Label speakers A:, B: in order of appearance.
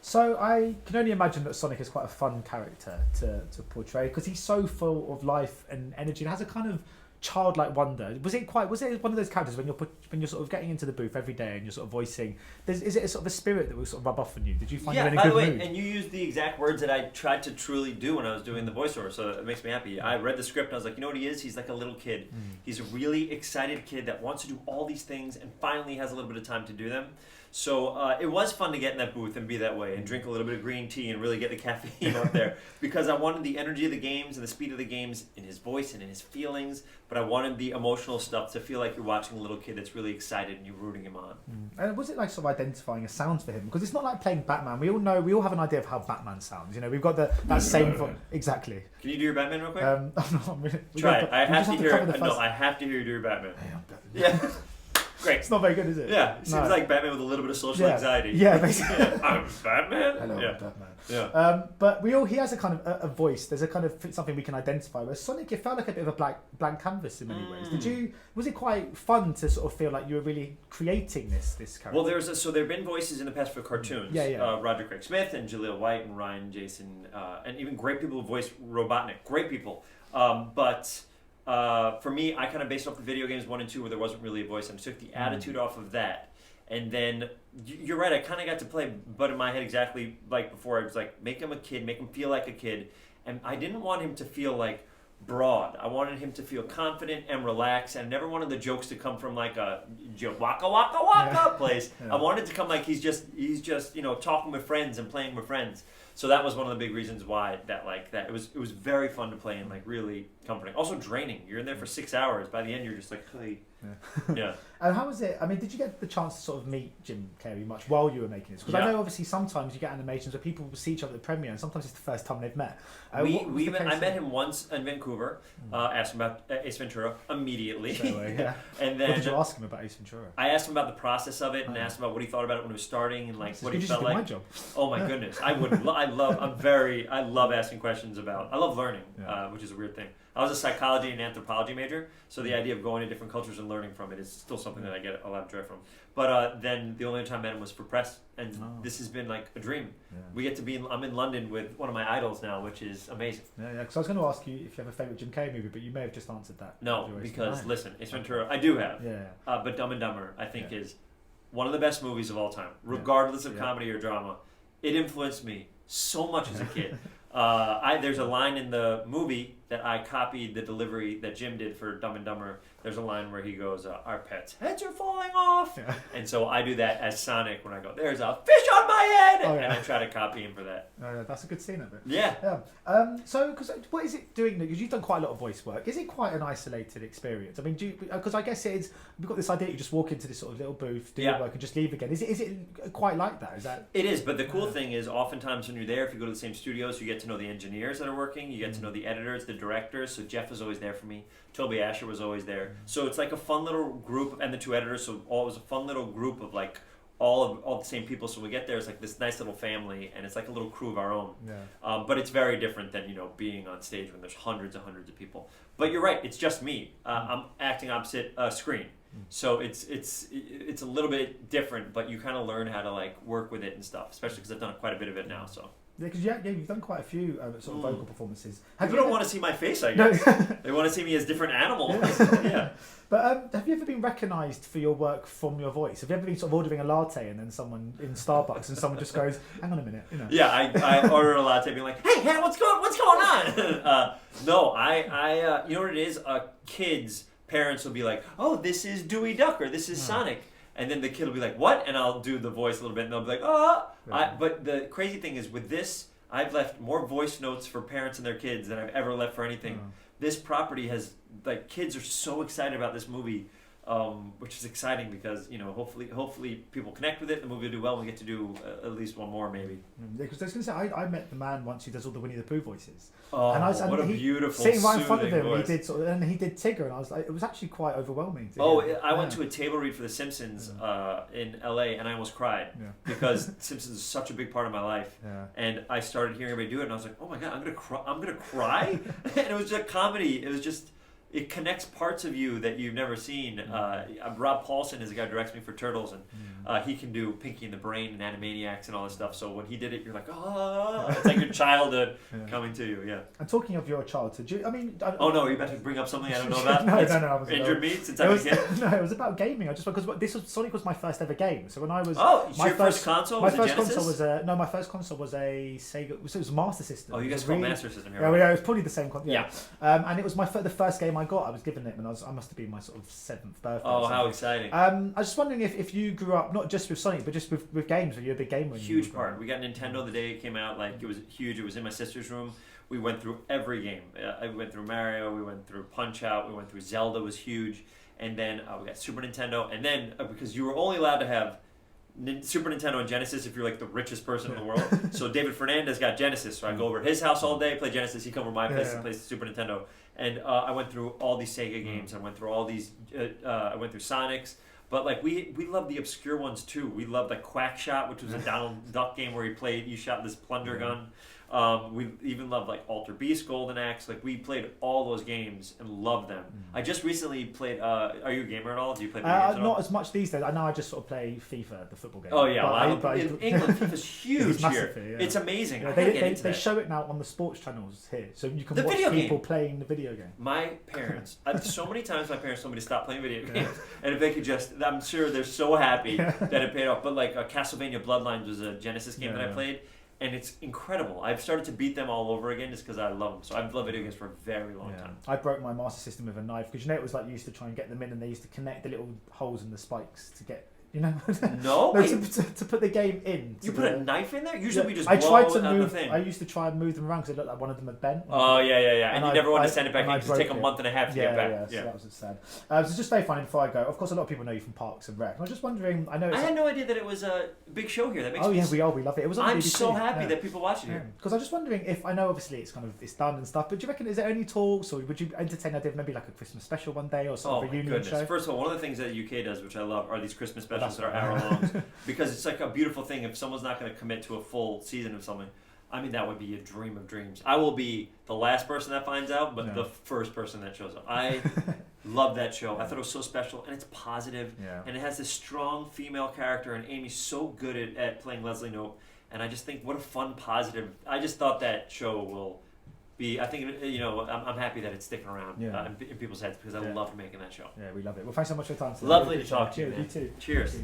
A: So I can only imagine that Sonic is quite a fun character to portray because he's so full of life and energy and has a kind of childlike wonder. Was it one of those characters when you're sort of getting into the booth every day and you're sort of voicing? Is it a sort of a spirit that will sort of rub off on you? Did you find you in a good mood?
B: And you used the exact words that I tried to truly do when I was doing the voiceover, so it makes me happy. I read the script and I was like, you know what he is? He's like a little kid. He's a really excited kid that wants to do all these things and finally has a little bit of time to do them. So it was fun to get in that booth and be that way and drink a little bit of green tea and really get the caffeine up there because I wanted the energy of the games and the speed of the games in his voice and in his feelings, but I wanted the emotional stuff to feel like you're watching a little kid that's really excited and you're rooting him on.
A: And was it like sort of identifying a sound for him? Because it's not like playing Batman. We all have an idea of how Batman sounds. You know, we've got that same voice. Exactly.
B: Can you do your Batman real quick?
A: I'm really,
B: Try it. I have to hear. No, I have to hear you do your Batman.
A: Hey, I'm Batman.
B: Yeah. Great.
A: It's not very good, is it?
B: Yeah, it seems like Batman with a little bit of social anxiety.
A: Yeah, basically.
B: I'm Batman.
A: Hello,
B: yeah.
A: I'm Batman.
B: Yeah.
A: But he has a kind of a voice. There's a kind of something we can identify. Where Sonic, it felt like a bit of a blank canvas in many ways. Was it quite fun to sort of feel like you were really creating this character?
B: Well, there have been voices in the past for cartoons. Roger Craig Smith and Jaleel White and Ryan Jason and even great people who voiced Robotnik. Great people. But for me, I kind of based off the video games 1 and 2 where there wasn't really a voice. I took the attitude off of that. And then, you're right, I kind of got to play Bud in my head exactly like before. I was like, make him a kid, make him feel like a kid. And I didn't want him to feel like broad. I wanted him to feel confident and relaxed. And I never wanted the jokes to come from like a waka waka waka place. I wanted it to come like he's just talking with friends and playing with friends. So that was one of the big reasons why that it was very fun to play and like really comforting. Also draining. You're in there for 6 hours. By the end, you're just like, hey. Yeah.
A: And how was it? I mean, did you get the chance to sort of meet Jim Carrey much while you were making this? Because I know obviously sometimes you get animations where people will see each other at the premiere, and sometimes it's the first time they've met.
B: I met him once in Vancouver. Asked him about Ace Ventura immediately. And then
A: what did you ask him about Ace Ventura?
B: I asked him about the process of it and asked him about what he thought about it when it was starting and like what he felt like. My job. Oh my goodness, I love asking questions about. I love learning, which is a weird thing. I was a psychology and anthropology major, so the idea of going to different cultures and learning from it is still something that I get a lot of joy from. But then the only time I met him was for press, and this has been like a dream. Yeah. We get to I'm in London with one of my idols now, which is amazing. Yeah, because
A: I was going to ask you if you have a favourite Jim Carrey movie, but you may have just answered that.
B: No, because listen, Ace Ventura, I do have. But Dumb and Dumber, I think, is one of the best movies of all time, regardless of comedy or drama. It influenced me so much as a kid. There's a line in the movie that I copied the delivery that Jim did for Dumb and Dumber. There's a line where he goes, our pets' heads are falling off. Yeah. And so I do that as Sonic when I go, there's a fish on my head. Oh, yeah. And I try to copy him for that.
A: That's a good scene of it.
B: Yeah.
A: So, what is it doing? Because you've done quite a lot of voice work. Is it quite an isolated experience? I mean, because I guess it is, we've got this idea that you just walk into this sort of little booth, do your work and just leave again. Is it quite like that? Is that?
B: It is, but the cool thing is oftentimes when you're there, if you go to the same studios, you get to know the engineers that are working, you get to know the editors, the directors. So Jeff was always there for me. Toby Asher was always there. So it's like a fun little group, and the 2 editors, so it was a fun little group of like all the same people. So we get there, it's like this nice little family, and it's like a little crew of our own. Yeah. But it's very different than being on stage when there's hundreds and hundreds of people. But you're right, it's just me. I'm acting opposite a screen. So it's a little bit different, but you kind of learn how to like work with it and stuff, especially because I've done quite a bit of it now. So.
A: Yeah, because you've done quite a few sort of vocal performances.
B: People don't want to see my face, I guess. They want to see me as different animals. Yeah.
A: But have you ever been recognised for your work from your voice? Have you ever been sort of ordering a latte and then someone in Starbucks and someone just goes, "Hang on a minute,"
B: Yeah, I ordered a latte, being like, "Hey, what's going on?" No, I you know what it is? Kids' parents will be like, "Oh, this is Dewey Duck," or "This is Sonic." And then the kid will be like, "What?" And I'll do the voice a little bit, and they'll be like, "Oh!" But the crazy thing is, with this, I've left more voice notes for parents and their kids than I've ever left for anything. This property has, like, kids are so excited about this movie, which is exciting because, hopefully people connect with it, the movie will do well, and we get to do at least one more, maybe.
A: Because I was going to say, I met the man once who does all the Winnie the Pooh voices.
B: Oh, and what a beautiful,
A: sitting right in front of him,
B: voice.
A: he did Tigger, and I was like, it was actually quite overwhelming.
B: I went to a table read for The Simpsons in LA, and I almost cried because Simpsons is such a big part of my life. Yeah. And I started hearing everybody do it, and I was like, oh my god, I'm gonna cry, and it was just comedy. It was just it connects parts of you that you've never seen. Rob Paulson is the guy who directs me for Turtles, and he can do Pinky and the Brain and Animaniacs and all this stuff. So when he did it, you're like, oh, it's like your childhood coming to you. Yeah.
A: And talking of your childhood,
B: oh no, are you about to bring up something I don't know about?
A: no.
B: Injured me since I was a kid?
A: No, it was about gaming. I just because Sonic was my first ever game. So when I was
B: your first console was a Genesis?
A: My first console was a Sega. It was Master System.
B: Oh, you guys call Master System here?
A: Yeah, it was probably the same. And it was the first game I got. I was given it when I must have been my sort of 7th birthday.
B: Oh, how exciting!
A: I was just wondering if you grew up not just with Sonic, but just with games. Were you a big gamer?
B: Huge part. We got Nintendo the day it came out. Like it was huge. It was in my sister's room. We went through every game. I went through Mario. We went through Punch Out. We went through Zelda. Was huge. And then we got Super Nintendo. And then because you were only allowed to have Super Nintendo and Genesis if you're like the richest person in the world. So David Fernandez got Genesis. So I go over to his house all day, play Genesis. He come over to my place and play Super Nintendo. And I went through all these Sega games. I went through all these. I went through Sonics. But like we love the obscure ones too. We loved like Quack Shot, which was a Donald Duck game where you shot this plunger gun. We even loved like Alter Beast, Golden Axe. Like we played all those games and loved them. I just recently played. Are you a gamer at all? Do you play video games at all?
A: Not as much these days. I know I just sort of play FIFA, the football game.
B: Oh yeah, in England FIFA's huge here.
A: Yeah.
B: It's amazing.
A: Yeah, they show it now on the sports channels here, so you can watch people playing the video game.
B: My parents, so many times my parents told me to stop playing video games, and if they could just, I'm sure they're so happy that it paid off. But like Castlevania Bloodlines was a Genesis game that I played. And it's incredible. I've started to beat them all over again just because I love them. So I've loved video games for a very long time.
A: I broke my Master System with a knife because it was like you used to try and get them in, and they used to connect the little holes in the spikes to get.
B: No,
A: to put the game in.
B: You put a knife in there? Usually we just
A: I tried to
B: move.
A: the thing. I used to try and move them around because it looked like one of them had bent.
B: Oh yeah. And you never want to send it back. It take a month and a half to get back.
A: So that was sad. So just very funny before I go. Of course, a lot of people know you from Parks and Rec. I was just wondering. I had
B: no idea that it was a big show here. That makes
A: we love it. It was. On
B: I'm
A: BBC.
B: so happy that people watch it here.
A: Because I was just wondering if I know obviously it's done and stuff, but do you reckon is there any talks or would you entertain idea of maybe like a Christmas special one day or sort of a reunion show?
B: First of all, one of the things that the UK does, which I love, are these Christmas specials that are hour long. Because it's like a beautiful thing if someone's not going to commit to a full season of something. I mean, that would be a dream of dreams. I will be the last person that finds out, but the first person that shows up. I love that show. I thought it was so special, and it's positive, and it has this strong female character, and Amy's so good at playing Leslie Knope, and I just think what a fun, positive. I just thought that show will be. I think I'm happy that it's sticking around in people's heads because I loved making that show.
A: Yeah, we love it. Well, thanks so much for your time.
B: Lovely to talk to you.
A: You too.
B: Cheers.